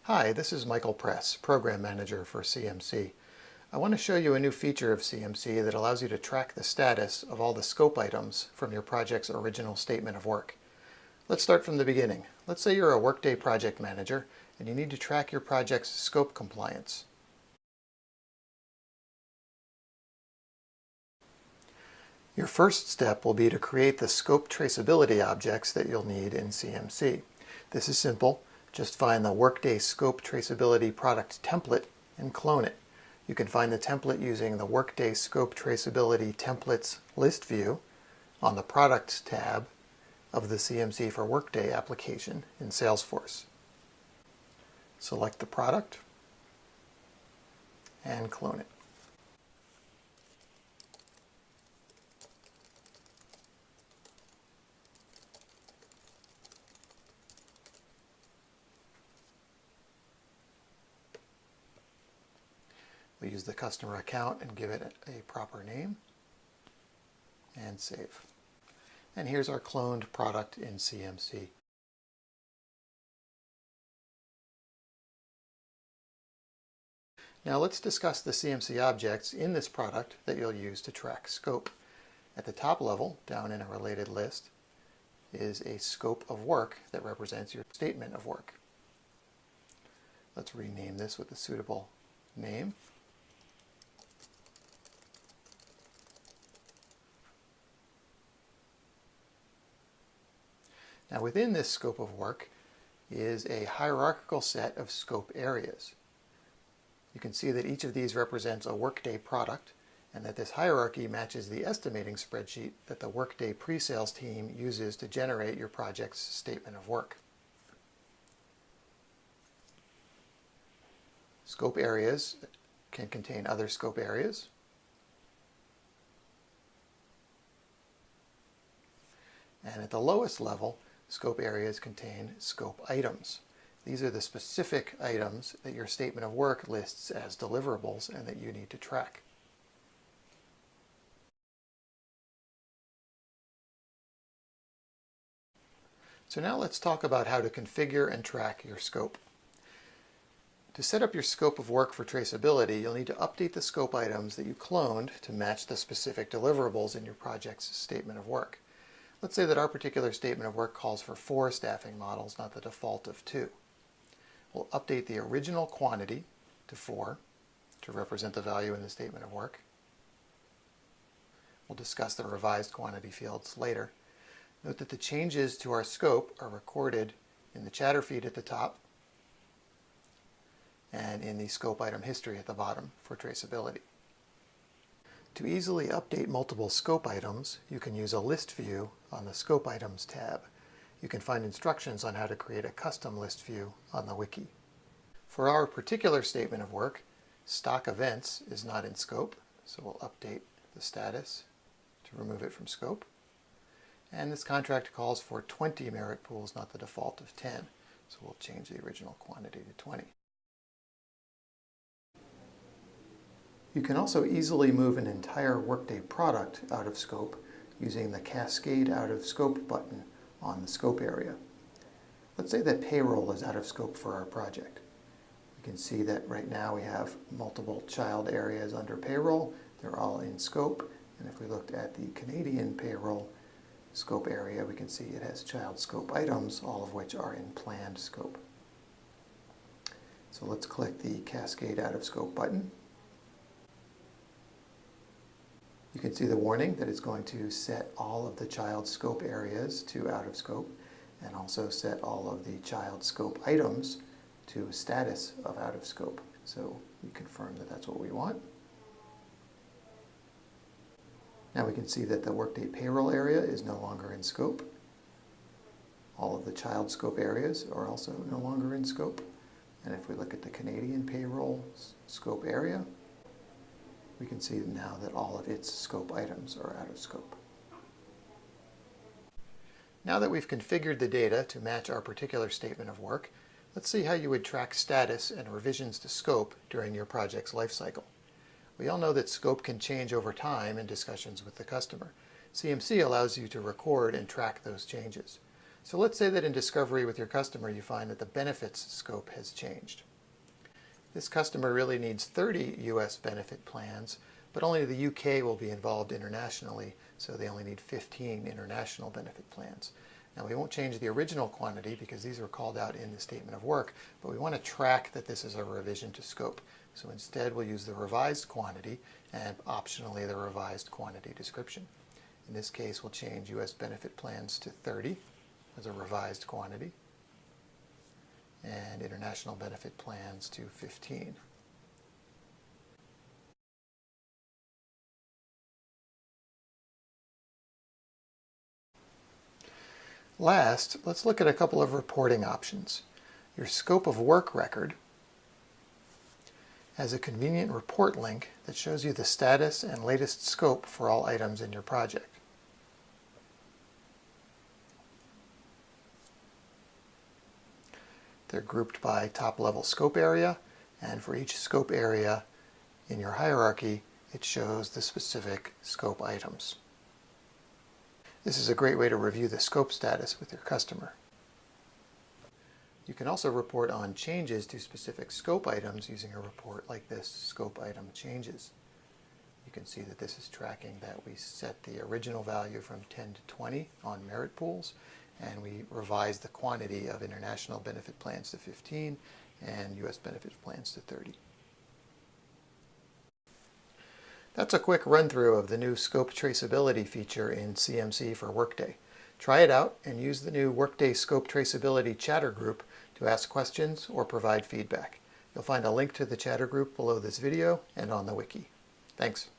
Hi, this is Michael Press, Program Manager for CMC. I want to show you a new feature of CMC that allows you to track the status of all the scope items from your project's original statement of work. Let's start from the beginning. Let's say you're a Workday project manager and you need to track your project's scope compliance. Your first step will be to create the scope traceability objects that you'll need in CMC. This is simple. Just find the Workday Scope Traceability product template and clone it. You can find the template using the Workday Scope Traceability Templates list view on the Products tab of the CMC for Workday application in Salesforce. Select the product and clone it. We use the customer account and give it a proper name and save. And here's our cloned product in CMC. Now let's discuss the CMC objects in this product that you'll use to track scope. At the top level, down in a related list, is a scope of work that represents your statement of work. Let's rename this with a suitable name. Now within this scope of work is a hierarchical set of scope areas. You can see that each of these represents a Workday product and that this hierarchy matches the estimating spreadsheet that the Workday pre-sales team uses to generate your project's statement of work. Scope areas can contain other scope areas. And at the lowest level, scope areas contain scope items. These are the specific items that your statement of work lists as deliverables and that you need to track. So now let's talk about how to configure and track your scope. To set up your scope of work for traceability, you'll need to update the scope items that you cloned to match the specific deliverables in your project's statement of work. Let's say that our particular statement of work calls for 4 staffing models, not the default of 2. We'll update the original quantity to 4 to represent the value in the statement of work. We'll discuss the revised quantity fields later. Note that the changes to our scope are recorded in the chatter feed at the top and in the scope item history at the bottom for traceability. To easily update multiple scope items, you can use a list view on the Scope Items tab. You can find instructions on how to create a custom list view on the wiki. For our particular statement of work, stock events is not in scope, so we'll update the status to remove it from scope. And this contract calls for 20 merit pools, not the default of 10, so we'll change the original quantity to 20. You can also easily move an entire Workday product out of scope using the Cascade Out of Scope button on the scope area. Let's say that payroll is out of scope for our project. You can see that right now we have multiple child areas under payroll. They're all in scope. And if we looked at the Canadian payroll scope area, we can see it has child scope items, all of which are in planned scope. So let's click the Cascade Out of Scope button. You can see the warning that it's going to set all of the child scope areas to out of scope and also set all of the child scope items to status of out of scope. So we confirm that that's what we want. Now we can see that the Workday payroll area is no longer in scope. All of the child scope areas are also no longer in scope. And if we look at the Canadian payroll scope area, we can see now that all of its scope items are out of scope. Now that we've configured the data to match our particular statement of work, let's see how you would track status and revisions to scope during your project's lifecycle. We all know that scope can change over time in discussions with the customer. CMC allows you to record and track those changes. So let's say that in discovery with your customer you find that the benefits scope has changed. This customer really needs 30 US benefit plans, but only the UK will be involved internationally, so they only need 15 international benefit plans. Now we won't change the original quantity because these were called out in the statement of work, but we want to track that this is a revision to scope. So instead we'll use the revised quantity and optionally the revised quantity description. In this case we'll change US benefit plans to 30 as a revised quantity and international benefit plans to 15. Last, let's look at a couple of reporting options. Your scope of work record has a convenient report link that shows you the status and latest scope for all items in your project. They're grouped by top-level scope area, and for each scope area in your hierarchy, it shows the specific scope items. This is a great way to review the scope status with your customer. You can also report on changes to specific scope items using a report like this, Scope Item Changes. You can see that this is tracking that we set the original value from 10 to 20 on merit pools, and we revised the quantity of international benefit plans to 15 and US benefit plans to 30. That's a quick run-through of the new Scope Traceability feature in CMC for Workday. Try it out and use the new Workday Scope Traceability chatter group to ask questions or provide feedback. You'll find a link to the chatter group below this video and on the wiki. Thanks.